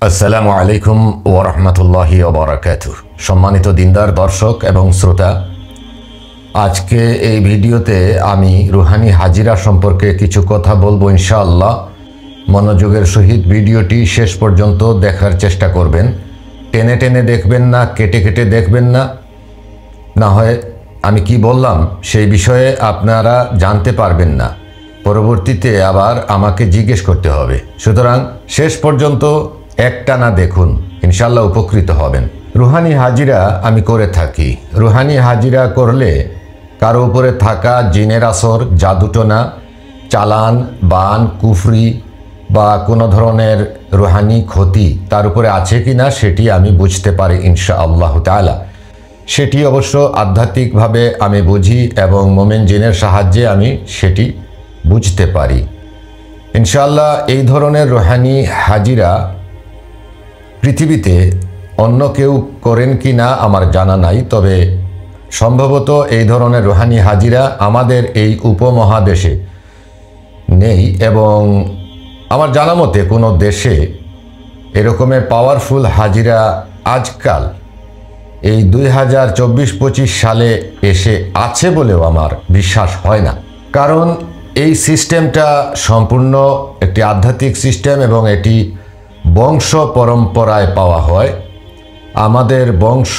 আসসালামু আলাইকুম ওয়া রাহমাতুল্লাহি ওয়া বারাকাতুহু। সম্মানিত দিনদার দর্শক এবং শ্রোতা, আজকে এই ভিডিওতে আমি রুহানি হাজিরা সম্পর্কে কিছু কথা বলবো ইনশাআল্লাহ। মনোযোগের সহিত ভিডিওটি শেষ পর্যন্ত দেখার চেষ্টা করবেন। টেনে টেনে দেখবেন না, কেটে কেটে দেখবেন না, না হয় আমি কি বললাম সেই বিষয়ে আপনারা জানতে পারবেন না, পরবর্তীতে আবার আমাকে জিজ্ঞেস করতে হবে। সুতরাং শেষ পর্যন্ত একটানা দেখুন, ইনশাআল্লাহ উপকৃত হবেন। রুহানি হাজিরা আমি করে থাকি। রুহানি হাজিরা করলে কারো উপরে থাকা জিনের আসর, জাদুটোনা, চালান, বান, কুফরি বা কোনো ধরনের রুহানি ক্ষতি তার উপরে আছে কি না সেটি আমি বুঝতে পারি ইনশাআল্লাহ তাআলা। সেটি অবশ্য আধ্যাত্মিকভাবে আমি বুঝি এবং মোমেন জিনের সাহায্যে আমি সেটি বুঝতে পারি ইনশাআল্লাহ। এই ধরনের রুহানি হাজিরা পৃথিবীতে অন্য কেউ করেন কি না আমার জানা নাই, তবে সম্ভবত এই ধরনের রুহানি হাজিরা আমাদের এই উপমহাদেশে নেই এবং আমার জানা মতে কোনো দেশে এরকমের পাওয়ারফুল হাজিরা আজকাল এই 2024-25 সালে এসে আছে বলেও আমার বিশ্বাস হয় না। কারণ এই সিস্টেমটা সম্পূর্ণ একটি আধ্যাত্মিক সিস্টেম এবং এটি বংশ পরম্পরায় পাওয়া হয়। আমাদের বংশ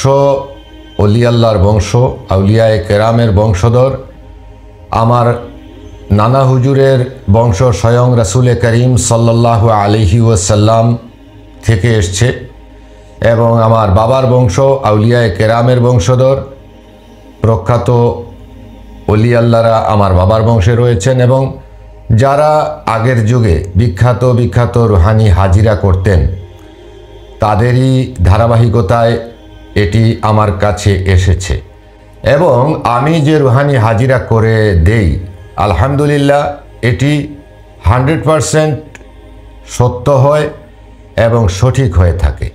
অলি আল্লাহর বংশ, আউলিয়ায়ে কেরামের বংশধর, আমার নানা হুজুরের বংশ স্বয়ং রাসূলে করিম সাল্লাল্লাহু আলাইহি ওয়াসাল্লাম থেকে এসছে এবং আমার বাবার বংশ আউলিয়ায়ে কেরামের বংশধর, প্রখ্যাত অলি আল্লাহরা আমার বাবার বংশে রয়েছেন এবং যারা আগের যুগে বিখ্যাত রুহানি হাজিরা করতেন তাদেরই ধারাবাহিকতায় এটি আমার কাছে এসেছে এবং আমি যে রুহানি হাজিরা করে দেই আলহামদুলিল্লাহ এটি 100% সত্য হয় এবং সঠিক হয়ে থাকে।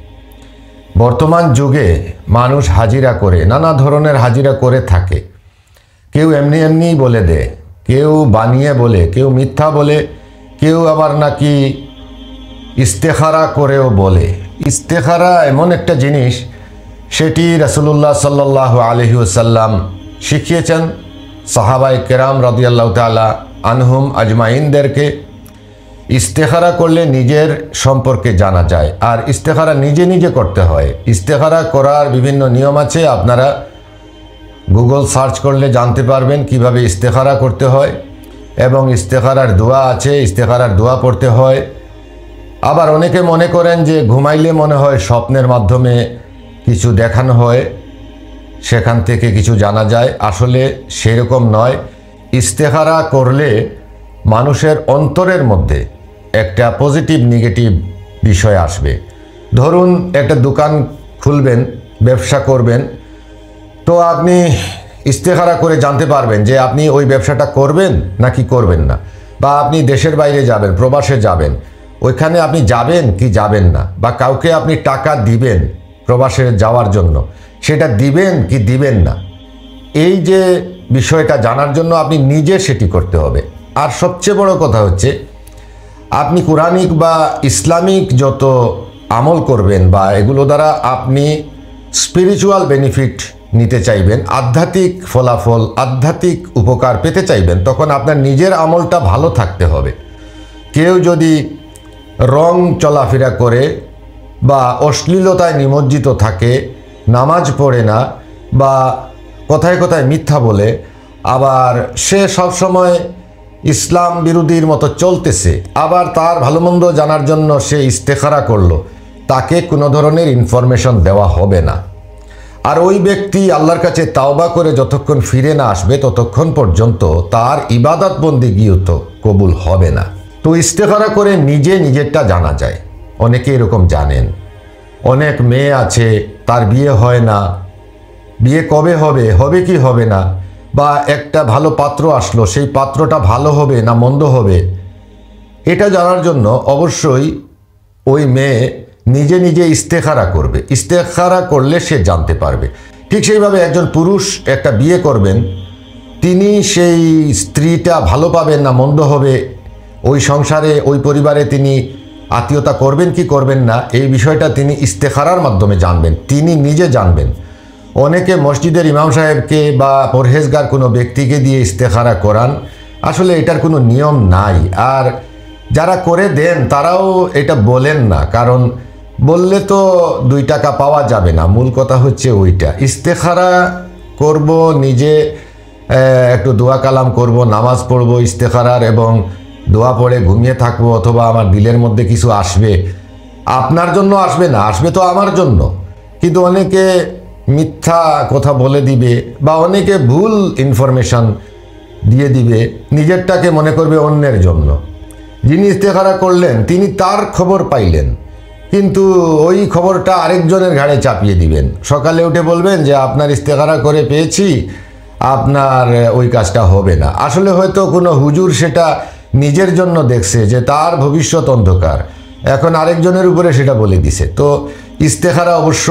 বর্তমান যুগে মানুষ হাজিরা করে, নানা ধরনের হাজিরা করে থাকে। কেউ এমনি এমনিই বলে দেয়, কেউ বানিয়ে বলে, কেউ মিথ্যা বলে, কেউ আবার নাকি ইস্তেখারা করেও বলে। ইস্তেখারা এমন একটা জিনিস, সেটি রাসূলুল্লাহ সাল্লাল্লাহু আলাইহি ওয়াসাল্লাম শিখিয়েছেন সাহাবায়ে কেরাম রাদিয়াল্লাহু তাআলা আনহুম আজমাইনদেরকে। ইস্তেখারা করলে নিজের সম্পর্কে জানা যায় আর ইস্তেখারা নিজে নিজে করতে হয়। ইস্তেখারা করার বিভিন্ন নিয়ম আছে, আপনারা গুগল সার্চ করলে জানতে পারবেন কিভাবে ইস্তেখারা করতে হয় এবং ইস্তেখারার দোয়া আছে, ইস্তেখারার দোয়া পড়তে হয়। আবার অনেকে মনে করেন যে ঘুমাইলে মনে হয় স্বপ্নের মাধ্যমে কিছু দেখানো হয়, সেখান থেকে কিছু জানা যায়। আসলে সেরকম নয়। ইস্তেখারা করলে মানুষের অন্তরের মধ্যে একটা পজিটিভ নেগেটিভ বিষয় আসবে। ধরুন একটা দোকান খুলবেন, ব্যবসা করবেন, তো আপনি ইস্তেখারা করে জানতে পারবেন যে আপনি ওই ব্যবসাটা করবেন নাকি করবেন না। বা আপনি দেশের বাইরে যাবেন, প্রবাসে যাবেন, ওইখানে আপনি যাবেন কি যাবেন না, বা কাউকে আপনি টাকা দিবেন প্রবাসে যাওয়ার জন্য, সেটা দিবেন কি দিবেন না। এই যে বিষয়টা জানার জন্য আপনি নিজে সেটি করতে হবে। আর সবচেয়ে বড় কথা হচ্ছে আপনি কোরআনিক বা ইসলামিক যত আমল করবেন বা এগুলো দ্বারা আপনি স্পিরিচুয়াল বেনিফিট নিতে চাইবেন, আধ্যাত্মিক ফলাফল, আধ্যাত্মিক উপকার পেতে চাইবেন, তখন আপনার নিজের আমলটা ভালো থাকতে হবে। কেউ যদি রং চলাফেরা করে বা অশ্লীলতায় নিমজ্জিত থাকে, নামাজ পড়ে না বা কথায় কথায় মিথ্যা বলে, আবার সে সবসময় ইসলাম বিরোধীর মতো চলতেছে, আবার তার ভালো মন্দ জানার জন্য সে ইস্তেখারা করলো, তাকে কোনো ধরনের ইনফরমেশন দেওয়া হবে না। আর ওই ব্যক্তি আল্লাহর কাছে তাওবা করে যতক্ষণ ফিরে না আসবে ততক্ষণ পর্যন্ত তার ইবাদত বন্দেগীও তো কবুল হবে না। তো ইস্তেখারা করে নিজে নিজেরটা জানা যায়। অনেকে এরকম জানেন। অনেক মেয়ে আছে তার বিয়ে হয় না, বিয়ে কবে হবে, হবে কি হবে না, বা একটা ভালো পাত্র আসলো, সেই পাত্রটা ভালো হবে না মন্দ হবে, এটা জানার জন্য অবশ্যই ওই মেয়ে নিজে নিজে ইস্তেখারা করবে। ইস্তেখারা করলে সে জানতে পারবে। ঠিক সেইভাবে একজন পুরুষ একটা বিয়ে করবেন, তিনি সেই স্ত্রীটা ভালো পাবেন না মন্দ হবে, ওই সংসারে ওই পরিবারে তিনি আত্মীয়তা করবেন কি করবেন না এই বিষয়টা তিনি ইস্তেখারার মাধ্যমে জানবেন, তিনি নিজে জানবেন। অনেকে মসজিদের ইমাম সাহেবকে বা পরহেজগার কোনো ব্যক্তিকে দিয়ে ইস্তেখারা করান, আসলে এটার কোনো নিয়ম নাই। আর যারা করে দেন তারাও এটা বলেন না, কারণ বললে তো 2 টাকা পাওয়া যাবে না। মূল কথা হচ্ছে ওইটা, ইস্তেখারা করব নিজে, একটু দোয়া কালাম করব, নামাজ পড়ব ইস্তেখারার এবং দোয়া পড়ে ঘুমিয়ে থাকবো, অথবা আমার দিলের মধ্যে কিছু আসবে, আপনার জন্য আসবে না, আসবে তো আমার জন্য। কিন্তু অনেকে মিথ্যা কথা বলে দিবে বা অনেকে ভুল ইনফরমেশন দিয়ে দিবে, নিজেরটাকে মনে করবে অন্যের জন্য। যিনি ইস্তেখারা করলেন তিনি তার খবর পাইলেন, কিন্তু ওই খবরটা আরেকজনের ঘাড়ে চাপিয়ে দিবেন। সকালে উঠে বলবেন যে আপনার ইস্তেখারা করে পেয়েছি, আপনার ওই কাজটা হবে না। আসলে হয়তো কোনো হুজুর সেটা নিজের জন্য দেখছে যে তার ভবিষ্যৎ অন্ধকার, এখন আরেকজনের উপরে সেটা বলে দিছে। তো ইস্তেখারা অবশ্য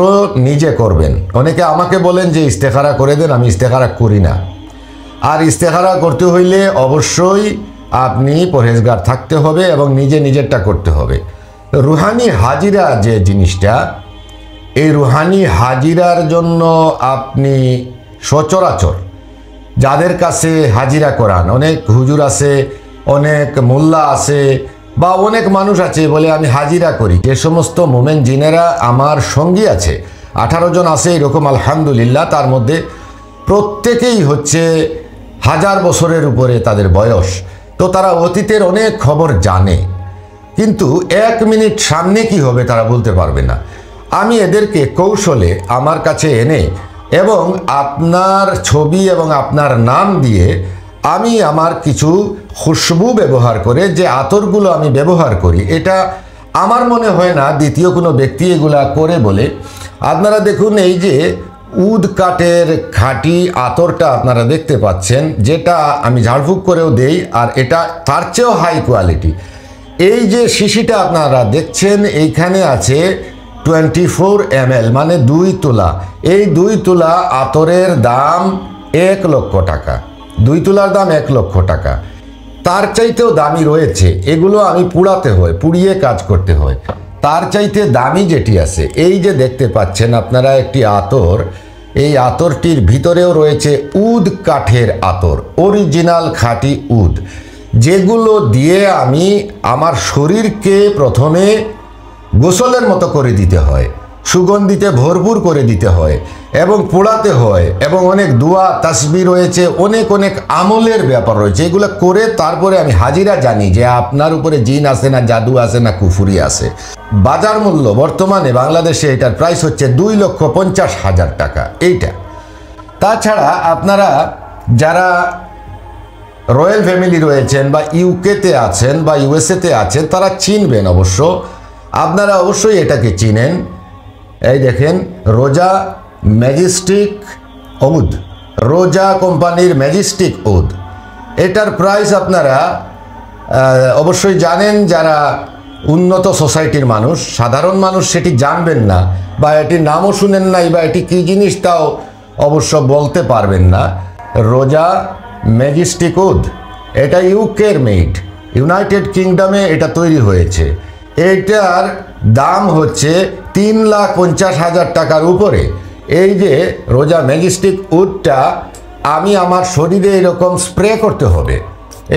নিজে করবেন। অনেকে আমাকে বলেন যে ইস্তেখারা করে দেন, আমি ইস্তেখারা করি না। আর ইস্তেখারা করতে হইলে অবশ্যই আপনি পরহেজগার থাকতে হবে এবং নিজে নিজেরটা করতে হবে। রুহানি হাজিরা যে জিনিসটা, এই রুহানি হাজিরার জন্য আপনি সচরাচর যাদের কাছে হাজিরা করান, অনেক হুজুর আছে, অনেক মোল্লা আছে বা অনেক মানুষ আছে বলে আমি হাজিরা করি। যে সমস্ত মোমেন জিনেরা আমার সঙ্গী আছে, 18 জন আছে এরকম আলহামদুলিল্লাহ, তার মধ্যে প্রত্যেকেই হচ্ছে 1000 বছরের উপরে তাদের বয়স। তো তারা অতীতের অনেক খবর জানে, কিন্তু 1 মিনিট সামনে কি হবে তারা বলতে পারবে না। আমি এদেরকে কৌশলে আমার কাছে এনে এবং আপনার ছবি এবং আপনার নাম দিয়ে আমি আমার কিছু খুশবু ব্যবহার করে, যে আতরগুলো আমি ব্যবহার করি, এটা আমার মনে হয় না দ্বিতীয় কোনো ব্যক্তি এগুলা করে বলে। আপনারা দেখুন, এই যে উদ কাঠের খাঁটি আতরটা আপনারা দেখতে পাচ্ছেন, যেটা আমি ঝাড়ফুঁক করেও দেই, আর এটা তার চেয়েও হাই কোয়ালিটি। এই যে শিশিটা আপনারা দেখছেন, এইখানে আছে 24 ml, মানে 2 তোলা। এই 2 তোলা আতরের দাম 1 লক্ষ টাকা। 2 তোলার দাম 1 লক্ষ টাকা। তার চাইতেও দামি রয়েছে, এগুলো আমি পুড়াতে হয়, পুড়িয়ে কাজ করতে হয়। তার চাইতে দামি যেটি আছে, এই যে দেখতে পাচ্ছেন আপনারা একটি আতর, এই আতরটির ভিতরেও রয়েছে উদ কাঠের আতর, অরিজিনাল খাঁটি উদ, যেগুলো দিয়ে আমি আমার শরীরকে প্রথমে গোসলের মতো করে দিতে হয়, সুগন্ধিতে ভরপুর করে দিতে হয় এবং পোড়াতে হয়, এবং অনেক দোয়া তাসবিহ রয়েছে, অনেক অনেক আমলের ব্যাপার রয়েছে। এগুলো করে তারপরে আমি হাজিরা জানি যে আপনার উপরে জিন আছে না জাদু আছে না কুফুরি আছে। বাজার মূল্য বর্তমানে বাংলাদেশে এটার প্রাইস হচ্ছে 2,50,000 টাকা এইটা। তাছাড়া আপনারা যারা রয়্যাল ফ্যামিলি রয়েছেন বা ইউকেতে আছেন বা ইউএসএতে আছেন, তারা চিনবেন অবশ্য, আপনারা অবশ্যই এটাকে চিনেন। এই দেখেন, রোজা ম্যাজেস্টিক উদ, রোজা কোম্পানির ম্যাজেস্টিক উদ, এটার প্রাইস আপনারা অবশ্যই জানেন। যারা উন্নত সোসাইটির মানুষ, সাধারণ মানুষ সেটি জানবেন না, বা এটির নামও শুনেন নাই, বা এটি কী জিনিস তাও অবশ্য বলতে পারবেন না। রোজা ম্যাজেস্টিক উদ, এটা ইউকের মেড, ইউনাইটেড কিংডমে এটা তৈরি হয়েছে। এইটার দাম হচ্ছে 3,50,000 টাকার উপরে। এই যে রোজা ম্যাজেস্টিক উডটা আমি আমার শরীরে এরকম স্প্রে করতে হবে।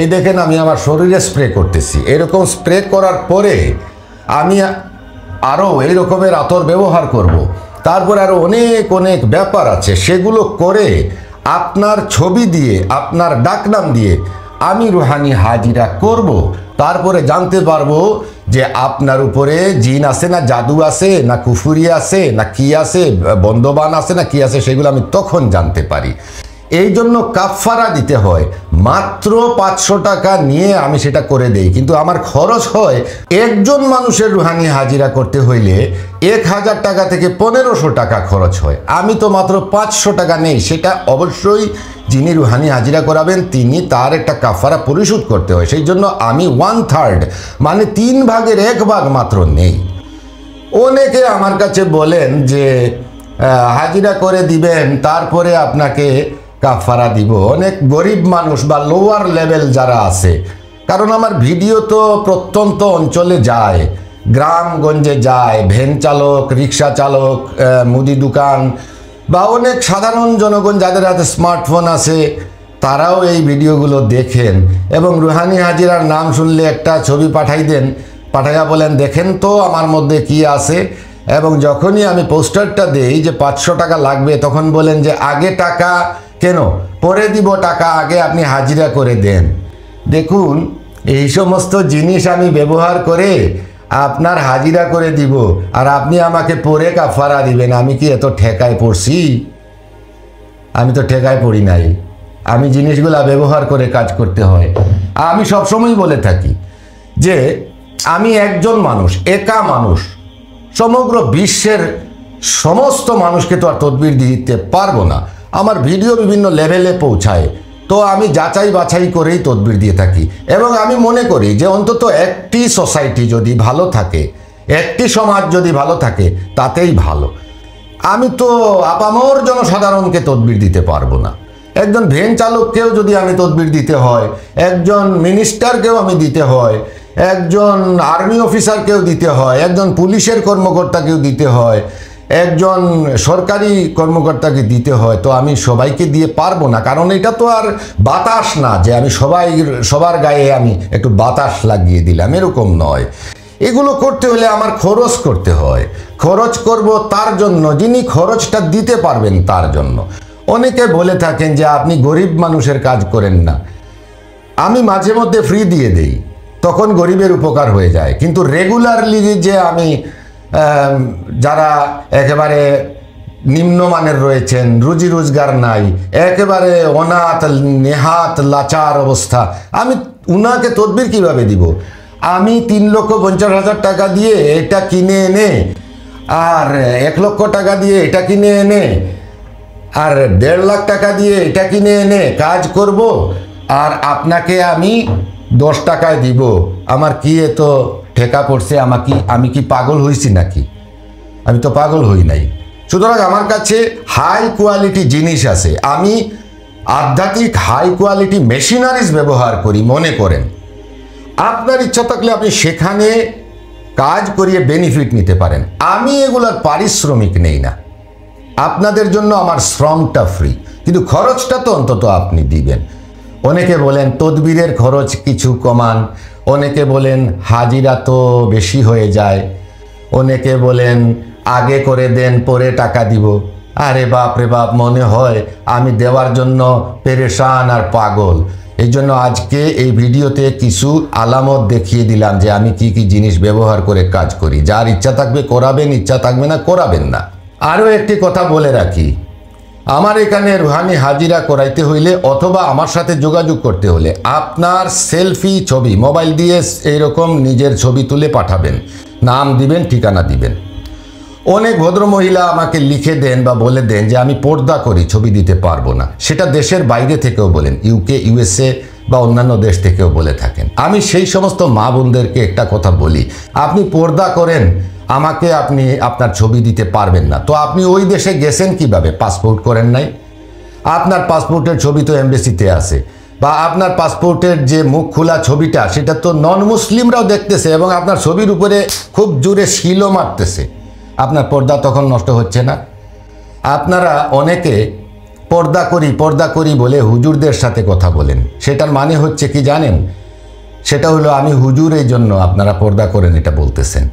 এই দেখেন, আমি আমার শরীরে স্প্রে করতেছি। এরকম স্প্রে করার পরে আমি আরও এই রকমের আতর ব্যবহার করব। তারপর আরও অনেক অনেক ব্যাপার আছে, সেগুলো করে আপনার ছবি দিয়ে, আপনার ডাকনাম দিয়ে আমি রুহানি হাজিরা করব। তারপরে জানতে পারবো যে আপনার উপরে জিন আছে না জাদু আছে না কুফুরি আছে না কি আছে, বন্ধবান আছে না কি আছে, সেগুলো আমি তখন জানতে পারি। এই জন্য কাফারা দিতে হয়। মাত্র 500 টাকা নিয়ে আমি সেটা করে দেই, কিন্তু আমার খরচ হয় একজন মানুষের রুহানি হাজিরা করতে হইলে 1000 টাকা থেকে 1500 টাকা খরচ হয়। আমি তো মাত্র 500 টাকা নেই, সেটা অবশ্যই যিনি রুহানি হাজিরা করাবেন তিনি তার একটা কাফারা পরিশোধ করতে হয়। সেই জন্য আমি 1/3 মানে 3 ভাগের 1 ভাগ মাত্র নেই। অনেকে আমার কাছে বলেন যে হাজিরা করে দিবেন তারপরে আপনাকে কাফারা দিব। অনেক গরিব মানুষ বা লোয়ার লেভেল যারা আছে, কারণ আমার ভিডিও তো প্রত্যন্ত অঞ্চলে যায়, গ্রামগঞ্জে যায়, ভ্যান চালক, রিক্সা চালক, মুদি দোকান বা অনেক সাধারণ জনগণ যাদের হাতে স্মার্টফোন আছে তারাও এই ভিডিওগুলো দেখেন এবং রুহানি হাজিরার নাম শুনলে একটা ছবি পাঠাই দেন, পাঠাইয়া বলেন দেখেন তো আমার মধ্যে কি আছে। এবং যখনই আমি পোস্টারটা দেই যে 500 টাকা লাগবে, তখন বলেন যে আগে টাকা কেন, পরে দিব টাকা, আগে আপনি হাজিরা করে দেন। দেখুন, এই সমস্ত জিনিস আমি ব্যবহার করে আপনার হাজিরা করে দিব আর আপনি আমাকে পরে কাফারা দিবেন। আমি কি এত ঠেকায় পড়ছি? আমি তো ঠেকায় পড়ি নাই। আমি জিনিসগুলা ব্যবহার করে কাজ করতে হয়। আমি সবসময় বলে থাকি যে আমি একজন মানুষ, একা মানুষ, সমগ্র বিশ্বের সমস্ত মানুষকে তো আর তদবির দিতে পারবো না। আমার ভিডিও বিভিন্ন লেভেলে পৌঁছায়, তো আমি যাচাই বাছাই করেই তদবির দিয়ে থাকি। এবং আমি মনে করি যে অন্তত একটি সোসাইটি যদি ভালো থাকে, একটি সমাজ যদি ভালো থাকে, তাতেই ভালো। আমি তো আপামর জনসাধারণকে তদবির দিতে পারবো না। একজন ভ্যান চালককেও যদি আমি তদবির দিতে হয়, একজন মিনিস্টারকেও আমি দিতে হয়, একজন আর্মি অফিসারকেও দিতে হয়, একজন পুলিশের কর্মকর্তাকেও দিতে হয়, একজন সরকারি কর্মকর্তাকে দিতে হয়, তো আমি সবাইকে দিয়ে পারবো না। কারণ এটা তো আর বাতাস না যে আমি সবার গায়ে আমি একটু বাতাস লাগিয়ে দিলাম, এরকম নয়। এগুলো করতে হলে আমার খরচ করতে হয়। খরচ করব তার জন্য যিনি খরচটা দিতে পারবেন তার জন্য। অনেকে বলে থাকেন যে আপনি গরিব মানুষের কাজ করেন না। আমি মাঝে মধ্যে ফ্রি দিয়ে দেই, তখন গরিবের উপকার হয়ে যায়। কিন্তু রেগুলারলি যে আমি যারা একেবারে নিম্নমানের রয়েছেন, রুজি রোজগার নাই, একেবারে অনাথ নেহাত লাচার অবস্থা, আমি উনাকে তদবির কিভাবে দিব? আমি 3,50,000 টাকা দিয়ে এটা কিনে এনে আর 1 লক্ষ টাকা দিয়ে এটা কিনে এনে আর 1.5 লাখ টাকা দিয়ে এটা কিনে এনে কাজ করব আর আপনাকে আমি 10 টাকায় দিব? আমার কি এত ঠেকা পড়ছে? আমি কি পাগল হয়েছি নাকি? আমি তো পাগল হই নাই। সুতরাং আমার কাছে হাই কোয়ালিটি জিনিস আছে। আমি আধ্যাত্মিক হাই কোয়ালিটি মেশিনারিজ ব্যবহার করি। মনে করেন আপনার ইচ্ছা থাকলে আপনি সেখানে কাজ করিয়ে বেনিফিট নিতে পারেন। আমি এগুলার পারিশ্রমিক নেই না। আপনাদের জন্য আমার শ্রমটা ফ্রি, কিন্তু খরচটা তো অন্তত আপনি দিবেন। অনেকে বলেন তদবিরের খরচ কিছু কমান, অনেকে বলেন হাজিরা তো বেশি হয়ে যায়, অনেকে বলেন আগে করে দেন পরে টাকা দিব। আরে বাপ রে বাপ, মনে হয় আমি দেওয়ার জন্য পেরেশান আর পাগল। এই জন্য আজকে এই ভিডিওতে কিছু আলামত দেখিয়ে দিলাম যে আমি কি কি জিনিস ব্যবহার করে কাজ করি। যার ইচ্ছা থাকবে করাবেন, ইচ্ছা থাকবে না করাবেন না। আরও একটি কথা বলে রাখি, আমার এখানে রুহানি হাজিরা করাইতে হইলে অথবা আমার সাথে যোগাযোগ করতে হলে আপনার সেলফি ছবি মোবাইল দিয়ে এইরকম নিজের ছবি তুলে পাঠাবেন, নাম দিবেন, ঠিকানা দিবেন। অনেক ভদ্রমহিলা আমাকে লিখে দেন বা বলে দেন যে আমি পর্দা করি, ছবি দিতে পারবো না। সেটা দেশের বাইরে থেকেও বলেন, ইউকে, ইউএসএ বা অন্যান্য দেশ থেকেও বলে থাকেন। আমি সেই সমস্ত মা বোনদেরকে একটা কথা বলি, আপনি পর্দা করেন, আমাকে আপনি আপনার ছবি দিতে পারবেন না, তো আপনি ওই দেশে গেছেন কিভাবে? পাসপোর্ট করেন নাই? আপনার পাসপোর্টের ছবি তো এমবেসিতে আছে, বা আপনার পাসপোর্টের যে মুখ খোলা ছবিটা সেটা তো নন মুসলিমরাও দেখতেছে এবং আপনার ছবির উপরে খুব জোরে শিলও মারতেছে। আপনার পর্দা তখন নষ্ট হচ্ছে না? আপনারা অনেকে পর্দা করি বলে হুজুরদের সাথে কথা বলেন। সেটার মানে হচ্ছে কি জানেন? সেটা হলো আমি হুজুর, এই জন্য আপনারা পর্দা করেন এটা বলতেছেন।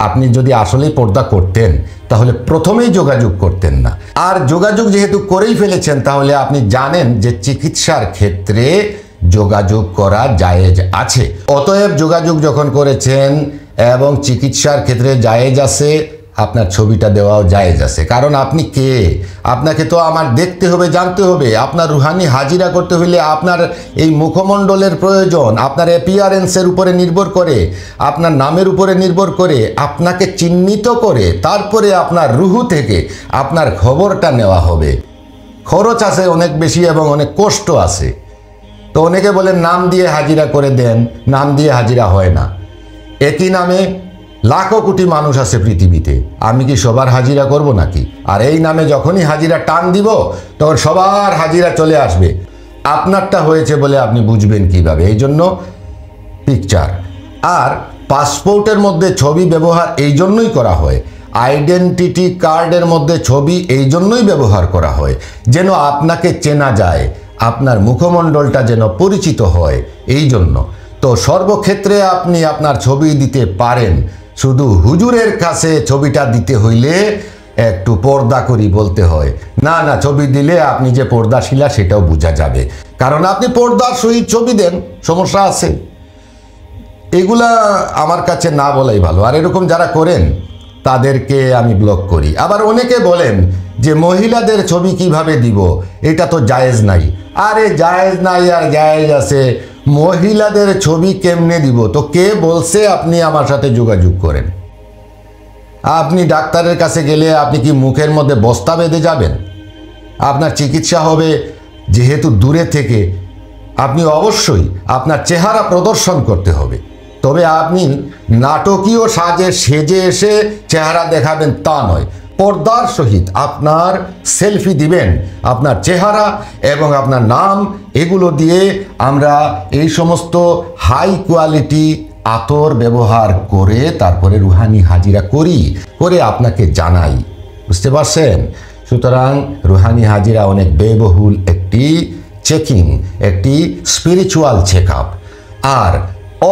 আপনি যদি আসলেই পর্দা করতেন তাহলে প্রথমেই যোগাযোগ করতেন না। আর যোগাযোগ যেহেতু করেই ফেলেছেন, তাহলে আপনি জানেন যে চিকিৎসার ক্ষেত্রে যোগাযোগ করা জায়েজ আছে। অতএব যোগাযোগ যখন করেছেন এবং চিকিৎসার ক্ষেত্রে জায়েজ আছে, আপনার ছবিটা দেওয়াও জায়েজ আছে। কারণ আপনি কে? আপনাকে তো আমার দেখতে হবে, জানতে হবে। আপনার রুহানি হাজিরা করতে হইলে আপনার এই মুখমণ্ডলের প্রয়োজন, আপনার অ্যাপিয়ারেন্সের উপরে নির্ভর করে, আপনার নামের উপরে নির্ভর করে, আপনাকে চিহ্নিত করে তারপরে আপনার রুহু থেকে আপনার খবরটা নেওয়া হবে। খরচ আছে অনেক বেশি এবং অনেক কষ্ট আছে। তো অনেকে বলেন নাম দিয়ে হাজিরা করে দেন, নাম দিয়ে হাজিরা হয় না। একই নামে লাখো কোটি মানুষ আছে পৃথিবীতে, আমি কি সবার হাজিরা করব নাকি? আর এই নামে যখনই হাজিরা টান দিব তখন সবার হাজিরা চলে আসবে। আপনারটা হয়েছে বলে আপনি বুঝবেন কিভাবে? এই জন্য পিকচার। আর পাসপোর্টের মধ্যে ছবি ব্যবহার এই জন্যই করা হয়, আইডেন্টিটি কার্ডের মধ্যে ছবি এই জন্যই ব্যবহার করা হয় যেন আপনাকে চেনা যায়, আপনার মুখমণ্ডলটা যেন পরিচিত হয়, এই জন্য। তো সর্বক্ষেত্রে আপনি আপনার ছবি দিতে পারেন, শুধু হুজুরের কাছে ছবিটা দিতে হইলে একটু পর্দা করি বলতে হয়। না না, ছবি দিলে আপনি যে পর্দাশীলা সেটাও বোঝা যাবে, কারণ আপনি পর্দার সহিত ছবি দেন, সমস্যা আছে। এগুলা আমার কাছে না বলাই ভালো। আর এরকম যারা করেন তাদেরকে আমি ব্লক করি। আবার অনেকে বলেন যে মহিলাদের ছবি কিভাবে দিব, এটা তো জায়েজ নাই। আরে জায়েজ নাই আর জায়েজ আছে, মহিলাদের ছবি কেমনে দিব? তো কে বলছে আপনি আমার সাথে যোগাযোগ করেন? আপনি ডাক্তারের কাছে গেলে আপনি কি মুখের মধ্যে বস্তা বেঁধে যাবেন? আপনার চিকিৎসা হবে যেহেতু দূরে থেকে, আপনি অবশ্যই আপনার চেহারা প্রদর্শন করতে হবে। তবে আপনি নাটকীয় সাজে সেজে এসে চেহারা দেখাবেন তা নয়, পর্দার সহিত আপনার সেলফি দিবেন, আপনার চেহারা এবং আপনার নাম এগুলো দিয়ে আমরা এই সমস্ত হাই কোয়ালিটি আতর ব্যবহার করে তারপরে রুহানি হাজিরা করে আপনাকে জানাই, বুঝতে পারছেন? সুতরাং রুহানি হাজিরা অনেক ব্যয়বহুল একটি চেকিং, একটি স্পিরিচুয়াল চেক আপ। আর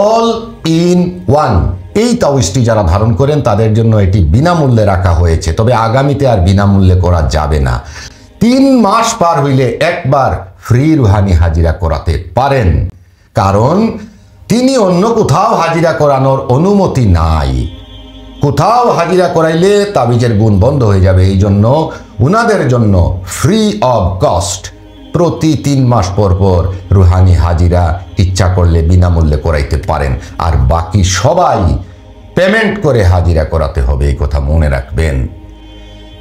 অল ইন ওয়ান এই তাওয়িজটি যারা ধারণ করেন তাদের জন্য এটি বিনামূল্যে রাখা হয়েছে, তবে আগামীতে আর বিনামূল্যে করা যাবে না। 3 মাস পার হইলে একবার ফ্রি রুহানি হাজিরা করাতে পারেন, কারণ তিনি অন্য কোথাও হাজিরা করানোর অনুমতি নাই। কোথাও হাজিরা করাইলে তাবিজের গুণ বন্ধ হয়ে যাবে, এই জন্য উনাদের জন্য ফ্রি অফ কস্ট প্রতি 3 মাস পর পর রুহানি হাজিরা ইচ্ছা করলে বিনামূল্যে করাইতে পারেন। আর বাকি সবাই পেমেন্ট করে হাজিরা করাতে হবে, এই কথা মনে রাখবেন।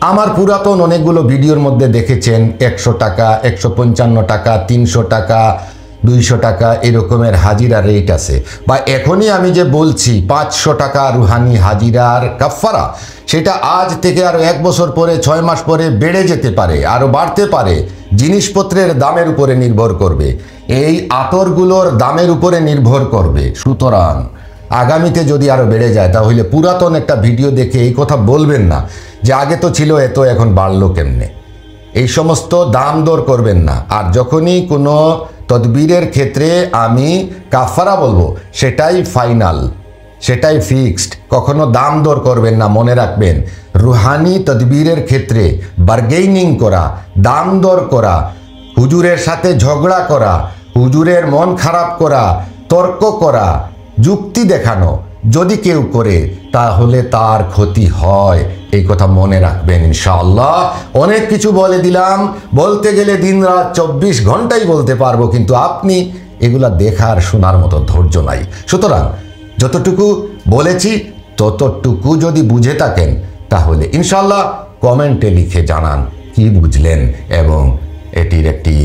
আমার পুরাতন অনেকগুলো ভিডিওর মধ্যে দেখেছেন 100 টাকা, 155 টাকা, 300 টাকা, 200 টাকা এরকমের হাজিরা রেট আছে। বা এখনই আমি যে বলছি 500 টাকা রুহানি হাজিরার কাফারা, সেটা আজ থেকে আরও 1 বছর পরে, 6 মাস পরে বেড়ে যেতে পারে, আরও বাড়তে পারে। জিনিসপত্রের দামের উপরে নির্ভর করবে, এই আতরগুলোর দামের উপরে নির্ভর করবে। সুতরাং আগামীতে যদি আরও বেড়ে যায় তাহলে পুরাতন একটা ভিডিও দেখে এই কথা বলবেন না যে আগে তো ছিল এত, এখন বাড়লো কেমনে। এই সমস্ত দাম দর করবেন না। আর যখনই কোনো তদবিরের ক্ষেত্রে আমি কাফারা বলবো সেটাই ফাইনাল, সেটাই ফিক্সড, কখনো দাম দর করবেন না। মনে রাখবেন, রুহানি তদবিরের ক্ষেত্রে বার্গেইনিং করা, দাম দর করা, হুজুরের সাথে ঝগড়া করা, হুজুরের মন খারাপ করা, তর্ক করা, যুক্তি দেখানো যদি কেউ করে তাহলে তার ক্ষতি হয়, এই কথা মনে রাখবেন ইনশাআল্লাহ। অনেক কিছু বলে দিলাম, বলতে গেলে দিন রাত 24 ঘন্টাই বলতে পারবো, কিন্তু আপনি এগুলা দেখার শোনার মতো ধৈর্য নাই। সুতরাং যতটুকু বলেছি ততটুকু যদি বুঝে থাকেন তাহলে ইনশাআল্লাহ কমেন্টে লিখে জানান কি বুঝলেন এবং এটির একটি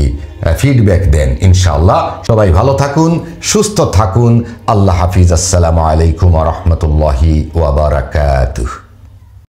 ফিডব্যাক দেন ইনশাআল্লাহ। সবাই ভালো থাকুন, সুস্থ থাকুন। আল্লাহ হাফিজ। আসসালামু আলাইকুম ওয়া রাহমাতুল্লাহি ওয়া বারাকাতুহু।